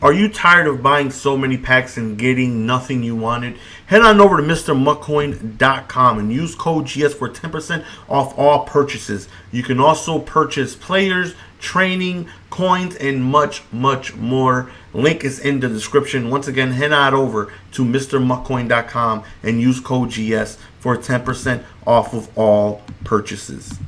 Are you tired of buying so many packs and getting nothing you wanted? Head on over to MrMuckcoin.com and use code GS for 10% off all purchases. You can also purchase players, training, coins, and much, much more. Link is in the description. Once again, head on over to MrMuckcoin.com and use code GS for 10% off of all purchases.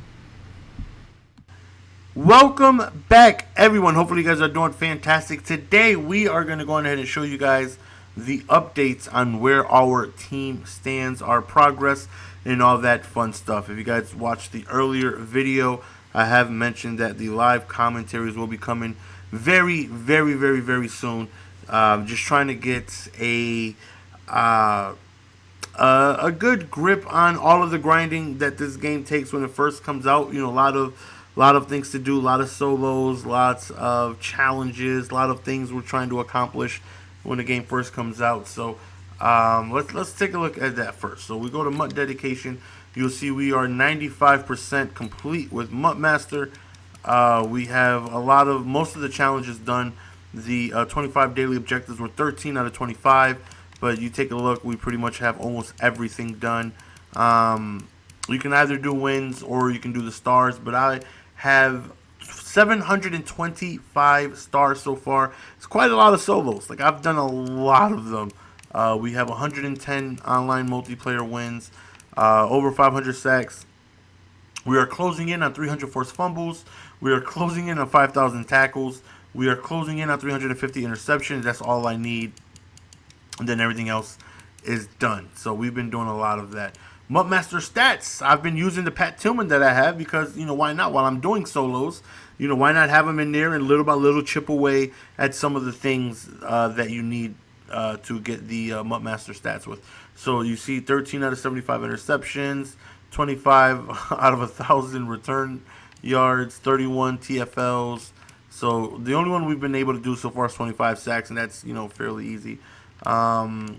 Welcome back, everyone. Hopefully you guys are doing fantastic. Today we are going to go ahead and show you guys the updates on where our team stands, our progress, and all that fun stuff. If you guys watched the earlier video, I have mentioned that the live commentaries will be coming very, very, very, very soon. Just trying to get a good grip on all of the grinding that this game takes when it first comes out. You know, a lot of things to do, a lot of solos, lots of challenges, a lot of things we're trying to accomplish when the game first comes out. So let's take a look at that first. So we go to MUT dedication. You'll see we are 95% complete with MUT Master. We have most of the challenges done. The 25 daily objectives were 13 out of 25, but you take a look, we pretty much have almost everything done. You can either do wins or you can do the stars, but I have 725 stars so far. It's quite a lot of solos. Like, I've done a lot of them. We have 110 online multiplayer wins, over 500 sacks. We are closing in on 300 forced fumbles. We are closing in on 5,000 tackles. We are closing in on 350 interceptions. That's all I need. And then everything else is done. So we've been doing a lot of that. MUT Master stats. I've been using the Pat Tillman that I have because, you know, why not? While I'm doing solos, you know, why not have them in there and little by little chip away at some of the things that you need to get the MUT Master stats with. So you see 13 out of 75 interceptions, 25 out of 1,000 return yards, 31 TFLs. So the only one we've been able to do so far is 25 sacks, and that's, you know, fairly easy. 5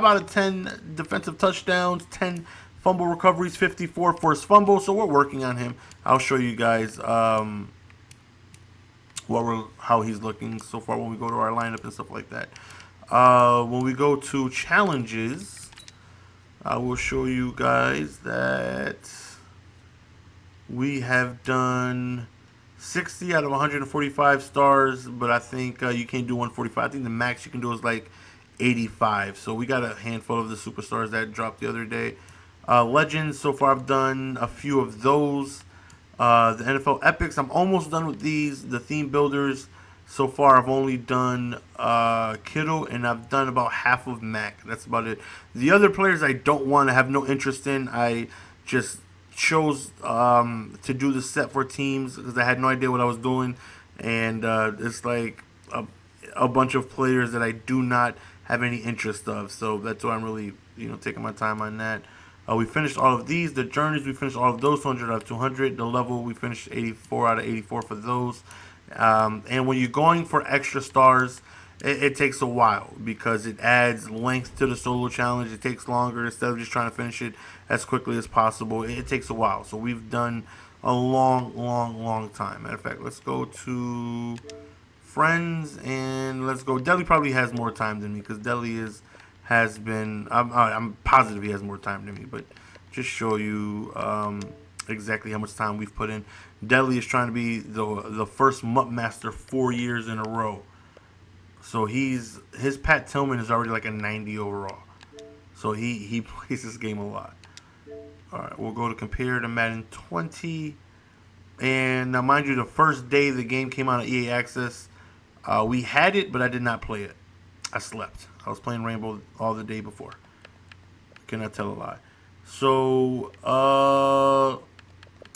out of 10 defensive touchdowns, 10 fumble recoveries, 54 forced fumbles. So we're working on him. I'll show you guys how he's looking so far when we go to our lineup and stuff like that. When we go to challenges, I will show you guys that we have done 60 out of 145 stars, but I think you can't do 145. I think the max you can do is like 85. So we got a handful of the superstars that dropped the other day. Legends, so far I've done a few of those. The NFL Epics, I'm almost done with these. The theme builders, so far I've only done Kittle, and I've done about half of Mac. That's about it. The other players I don't want to have no interest in. I just chose to do the set for teams because I had no idea what I was doing, and it's like a bunch of players that I do not have any interest of. So that's why I'm really, you know, taking my time on that. We finished all of these. The journeys, we finished all of those, 200 out of 200. The level, we finished 84 out of 84 for those. And when you're going for extra stars, it takes a while because it adds length to the solo challenge. It takes longer instead of just trying to finish it as quickly as possible. It takes a while. So we've done a long time. Matter of fact, let's go to friends and let's go. Deli probably has more time than me because Deli has been. I'm positive he has more time than me, but just show you exactly how much time we've put in. Deli is trying to be the first MUT Master 4 years in a row. So his Pat Tillman is already like a 90 overall. So he plays this game a lot. All right, we'll go to compare to Madden 20. And now, mind you, the first day the game came out of EA Access, we had it, but I did not play it. I slept. I was playing Rainbow all the day before. Cannot tell a lie. So, I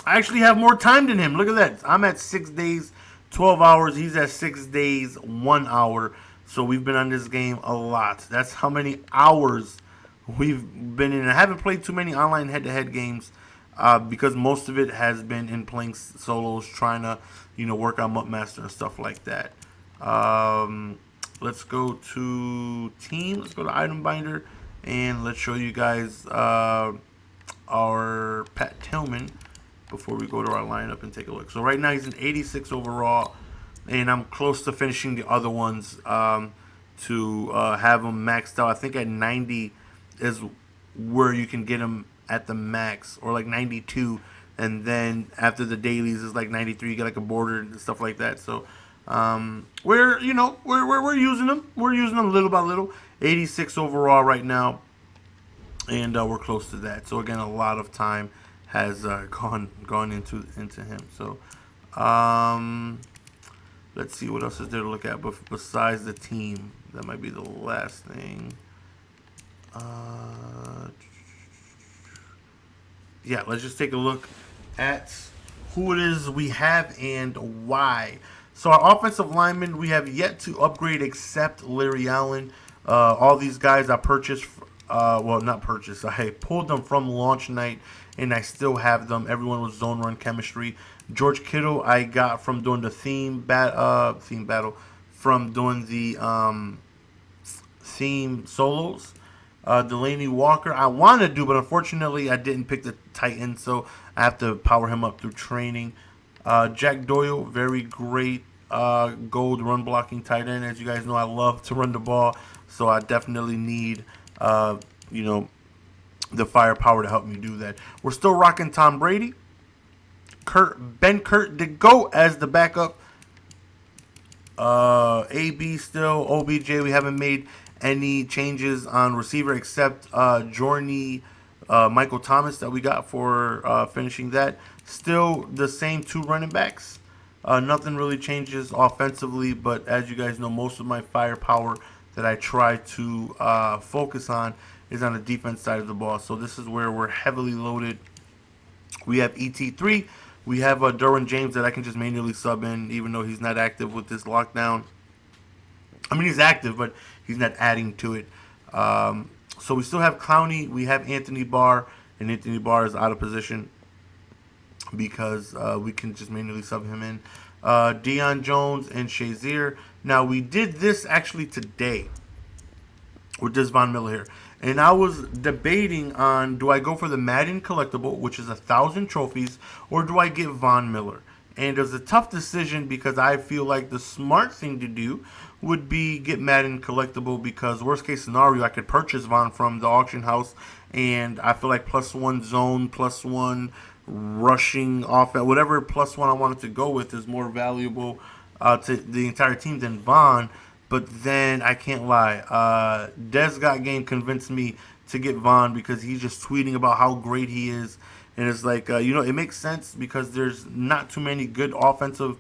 actually have more time than him. Look at that. I'm at 6 days, 12 hours. He's at 6 days, 1 hour. So we've been on this game a lot. That's how many hours we've been in. I haven't played too many online head-to-head games because most of it has been in playing solos, trying to, you know, work on MUT Master and stuff like that. Let's go to team. Let's go to item binder, and let's show you guys our Pat Tillman before we go to our lineup and take a look. So right now he's an 86 overall. and I'm close to finishing the other ones to have them maxed out. I think at 90 is where you can get them at the max, or like 92, and then after the dailies is like 93. You get like a border and stuff like that. So we're using them. We're using them little by little. 86 overall right now, and we're close to that. So again, a lot of time has gone into him. So let's see what else is there to look at. But besides the team, that might be the last thing. Yeah, let's just take a look at who it is we have and why. So our offensive linemen, we have yet to upgrade except Larry Allen. All these guys I purchased, well, not purchased. I pulled them from launch night, and I still have them. Everyone was zone run chemistry. George Kittle, I got from doing the theme battle, from doing the theme solos. Delaney Walker, I want to do, but unfortunately I didn't pick the Titan, so I have to power him up through training. Jack Doyle, very great gold run blocking tight end. As you guys know, I love to run the ball, so I definitely need, the firepower to help me do that. We're still rocking Tom Brady. Ben Kurt did go as the backup. AB still, OBJ, we haven't made any changes on receiver except Jorney Michael Thomas that we got for finishing that. Still the same two running backs. Nothing really changes offensively, but as you guys know, most of my firepower that I try to focus on is on the defense side of the ball. So this is where we're heavily loaded. We have ET3. We have Derwin James that I can just manually sub in, even though he's not active with this lockdown. I mean, he's active, but he's not adding to it. So we still have Clowney. We have Anthony Barr, and Anthony Barr is out of position because we can just manually sub him in. Deion Jones and Shazier. Now, we did this actually today with this Von Miller here. And I was debating on, do I go for the Madden collectible, which is 1,000 trophies, or do I get Von Miller? And it was a tough decision because I feel like the smart thing to do would be get Madden collectible, because worst case scenario, I could purchase Von from the auction house, and I feel like +1 zone, +1 rushing offense, whatever +1 I wanted to go with is more valuable to the entire team than Von. But then I can't lie, Des Got Game convinced me to get Von because he's just tweeting about how great he is. And it's like, it makes sense because there's not too many good offensive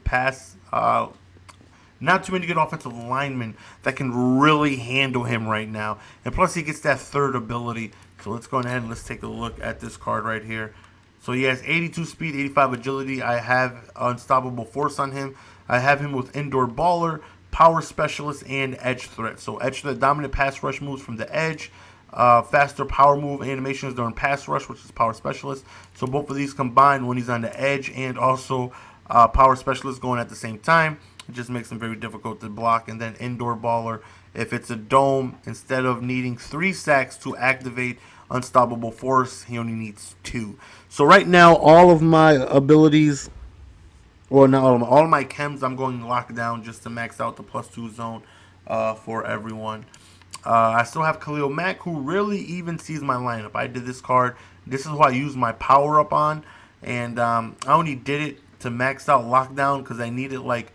not too many good offensive linemen that can really handle him right now. And plus he gets that third ability. So let's go ahead and let's take a look at this card right here. So he has 82 speed, 85 agility. I have unstoppable force on him. I have him with indoor baller, power specialist, and edge threat. So edge threat, dominant pass rush moves from the edge. Faster power move animations during pass rush, which is power specialist. So both of these combined when he's on the edge, and also power specialist going at the same time. It just makes him very difficult to block. And then indoor baller, if it's a dome, instead of needing 3 sacks to activate unstoppable force, he only needs 2. So right now, all of my abilities, well, not all of my chems, I'm going lockdown just to max out the +2 zone for everyone. I still have Khalil Mack, who really even sees my lineup. I did this card. This is what I used my power up on, and I only did it to max out lockdown because I needed like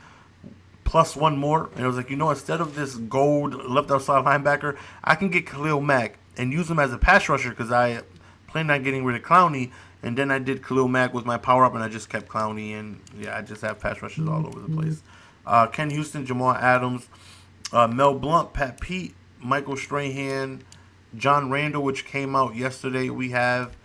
+1 more. And I was like, instead of this gold left outside linebacker, I can get Khalil Mack and use him as a pass rusher because I planned on getting rid of Clowney. And then I did Khalil Mack with my power up, and I just kept Clowney, and yeah, I just have pass rushes all over the place. Ken Houston, Jamal Adams, Mel Blount, Pat Pete, Michael Strahan, John Randall, which came out yesterday. We have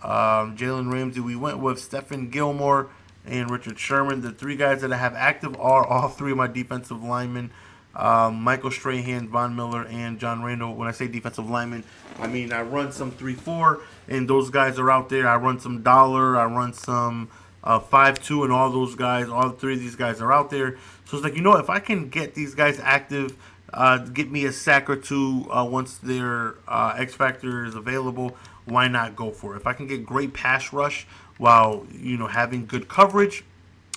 Jalen Ramsey. We went with Stephen Gilmore and Richard Sherman. The 3 guys that I have active are all 3 of my defensive linemen. Michael Strahan, Von Miller, and John Randall. When I say defensive linemen, I mean I run some 3-4, and those guys are out there. I run some Dollar, I run some 5-2, and all those guys, all 3 of these guys are out there. So it's like, if I can get these guys active, get me a sack or 2 once their X Factor is available, why not go for it? If I can get great pass rush while having good coverage,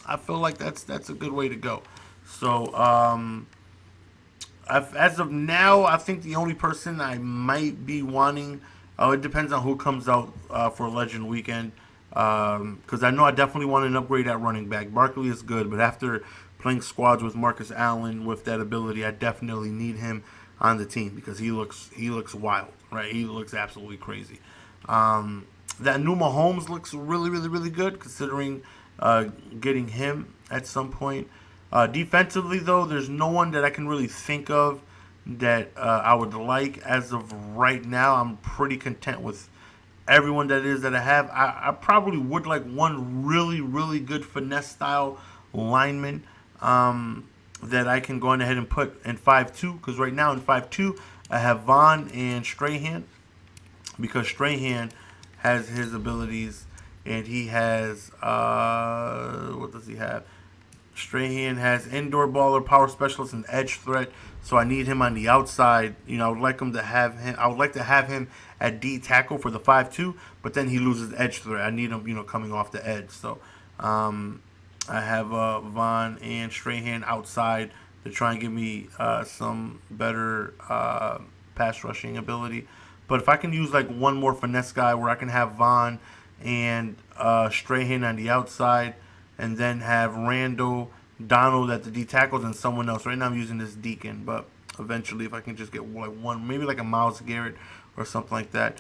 I feel like that's a good way to go. So as of now, I think the only person I might be wanting, it depends on who comes out for Legend Weekend. Because I know I definitely want an upgrade at running back. Barkley is good, but after playing squads with Marcus Allen with that ability, I definitely need him on the team because he looks wild, right? He looks absolutely crazy. That new Mahomes looks really, really, really good considering getting him at some point. Defensively, though, there's no one that I can really think of that I would like as of right now. I'm pretty content with everyone that is that I have. I probably would like one really, really good finesse style lineman that I can go on ahead and put in 5-2. Because right now in 5-2, I have Vaughn and Strahan. Because Strahan has his abilities and he has, what does he have? Strahan has indoor baller, power specialist, and edge threat. So I need him on the outside. I would like him to have him. I would like to have him at D tackle for the 5-2, but then he loses edge threat. I need him, coming off the edge. So I have Vaughn and Strahan outside to try and give me some better pass rushing ability. But if I can use like one more finesse guy where I can have Vaughn and Strahan on the outside, and then have Randall, Donald at the D tackles, and someone else. Right now I'm using this Deacon, but eventually if I can just get like one, maybe like a Myles Garrett or something like that.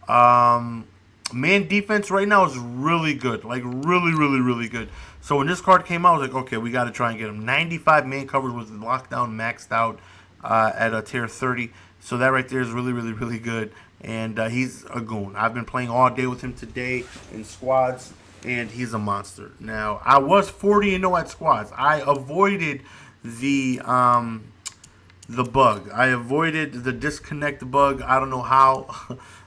Man defense right now is really good, like really, really, really good. So when this card came out, I was like, okay, we got to try and get him. 95 man coverage with lockdown maxed out at a tier 30. So that right there is really, really, really good. And he's a goon. I've been playing all day with him today in squads, and he's a monster. Now, I was 40-0 at squads. I avoided the bug. I avoided the disconnect bug. I don't know how.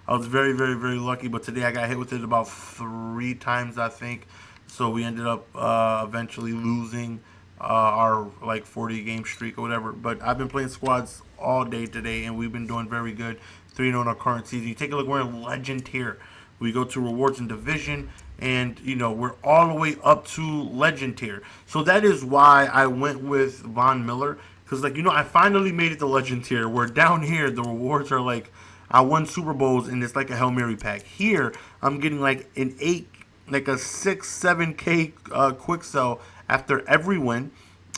I was very, very, very lucky, but today I got hit with it about 3 times, I think. So we ended up eventually losing our like 40 game streak or whatever. But I've been playing squads all day today, and we've been doing very good. 3-0 in our current season. You take a look, we're in legend tier. We go to rewards and division, and we're all the way up to legend tier. So that is why I went with Von Miller, because I finally made it to legend tier. Where down here the rewards are like I won Super Bowls and it's like a Hail Mary pack. Here I'm getting like a 6-7K quick sell after every win.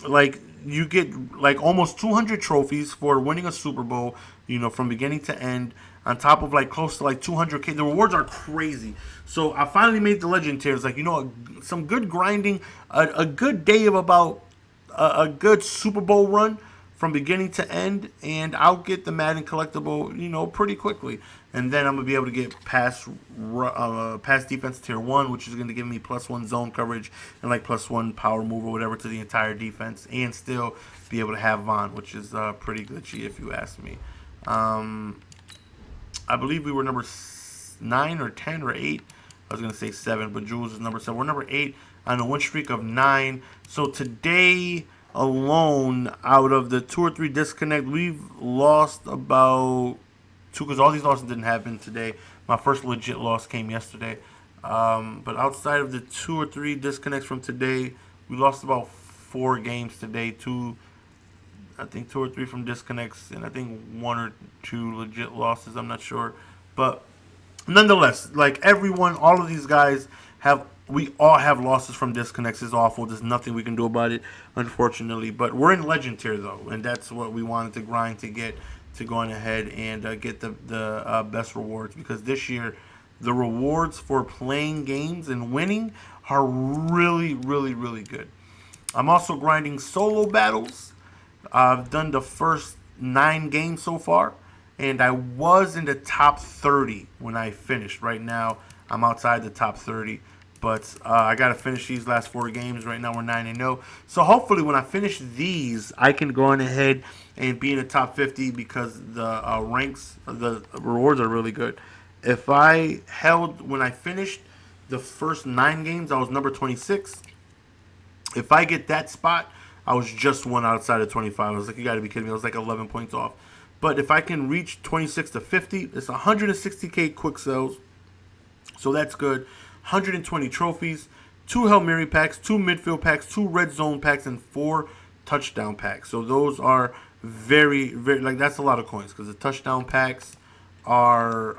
Like you get like almost 200 trophies for winning a Super Bowl, from beginning to end, on top of like close to like 200K. The rewards are crazy. So I finally made the legend tiers. Like, some good grinding, a good day of about a good Super Bowl run from beginning to end, and I'll get the Madden collectible, pretty quickly. And then I'm going to be able to get pass defense tier 1, which is going to give me +1 zone coverage and like +1 power move or whatever to the entire defense, and still be able to have Vaughn, which is pretty glitchy if you ask me. I believe we were number 9 or 10 or 8. I was going to say 7, but Jules is number 7. We're number 8 on a win streak of 9. So today alone, out of the 2 or 3 disconnect, we've lost about 2, because all these losses didn't happen today. My first legit loss came yesterday. But outside of the 2 or 3 disconnects from today, we lost about 4 games today. 2 or 3 from disconnects, and I think 1 or 2 legit losses. I'm not sure, but nonetheless, like everyone, all of these guys we all have losses from disconnects. It's awful. There's nothing we can do about it, unfortunately. But we're in legend tier though, and that's what we wanted to grind to get to going ahead and get the best rewards, because this year the rewards for playing games and winning are really, really, really good. I'm also grinding solo battles. I've done the first 9 games so far, and I was in the top 30 when I finished. Right now, I'm outside the top 30, but I got to finish these last 4 games. Right now, we're 9-0. So hopefully, when I finish these, I can go on ahead and be in the top 50, because the the rewards are really good. If I when I finished the first 9 games, I was number 26. If I get that spot, I was just 1 outside of 25. I was like, you got to be kidding me. I was like 11 points off. But if I can reach 26 to 50, it's 160K quick sells. So that's good. 120 trophies, 2 Hail Mary packs, 2 midfield packs, 2 red zone packs, and 4 touchdown packs. So those are very, very, like, that's a lot of coins because the touchdown packs are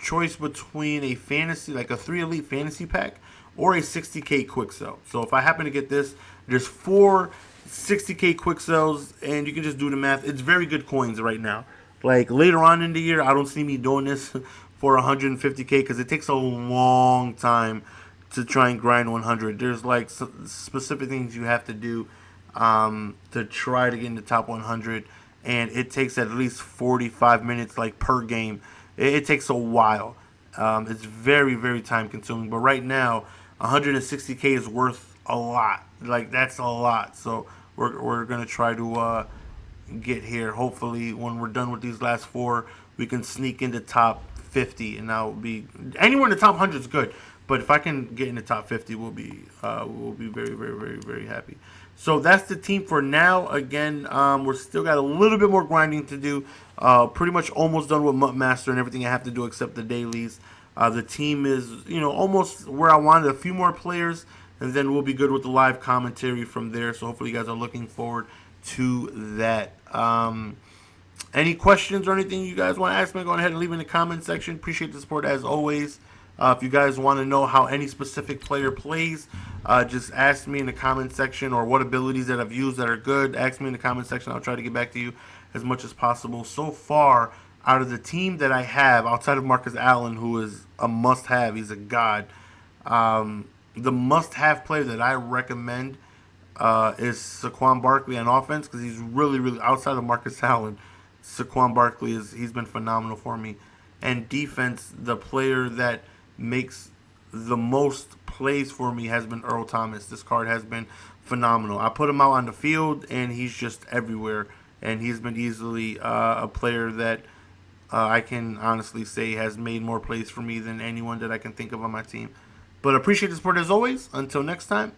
choice between a fantasy, like a 3 elite fantasy pack, or a 60k quick sell. So if I happen to get this, there's 4 60k quick sells, and you can just do the math. It's very good coins right now. Like later on in the year, I don't see me doing this for 150k because it takes a long time to try and grind 100. There's like specific things you have to do to try to get in the top 100, and it takes at least 45 minutes, like per game. It takes a while. It's very, very time consuming. But right now, 160k is worth a lot. Like that's a lot. So we're gonna try to get here. Hopefully, when we're done with these last 4, we can sneak into top 50, and that will be anywhere in the top 100 is good. But if I can get in the top 50, we'll be very, very, very, very happy. So that's the team for now. Again, we're still got a little bit more grinding to do. Pretty much almost done with Mutt Master and everything I have to do except the dailies. The team is, almost where I wanted. A few more players, and then we'll be good with the live commentary from there. So hopefully you guys are looking forward to that. Any questions or anything you guys want to ask me, go ahead and leave in the comment section. Appreciate the support as always. If you guys want to know how any specific player plays, just ask me in the comment section, or what abilities that I've used that are good. Ask me in the comment section. I'll try to get back to you as much as possible. So far, out of the team that I have, outside of Marcus Allen, who is a must-have, he's a god, the must-have player that I recommend is Saquon Barkley on offense, because he's really, really, outside of Marcus Allen, Saquon Barkley he's been phenomenal for me. And defense, the player that makes the most plays for me has been Earl Thomas. This card has been phenomenal. I put him out on the field, and he's just everywhere. And he's been easily a player that I can honestly say has made more plays for me than anyone that I can think of on my team. But appreciate the support as always. Until next time,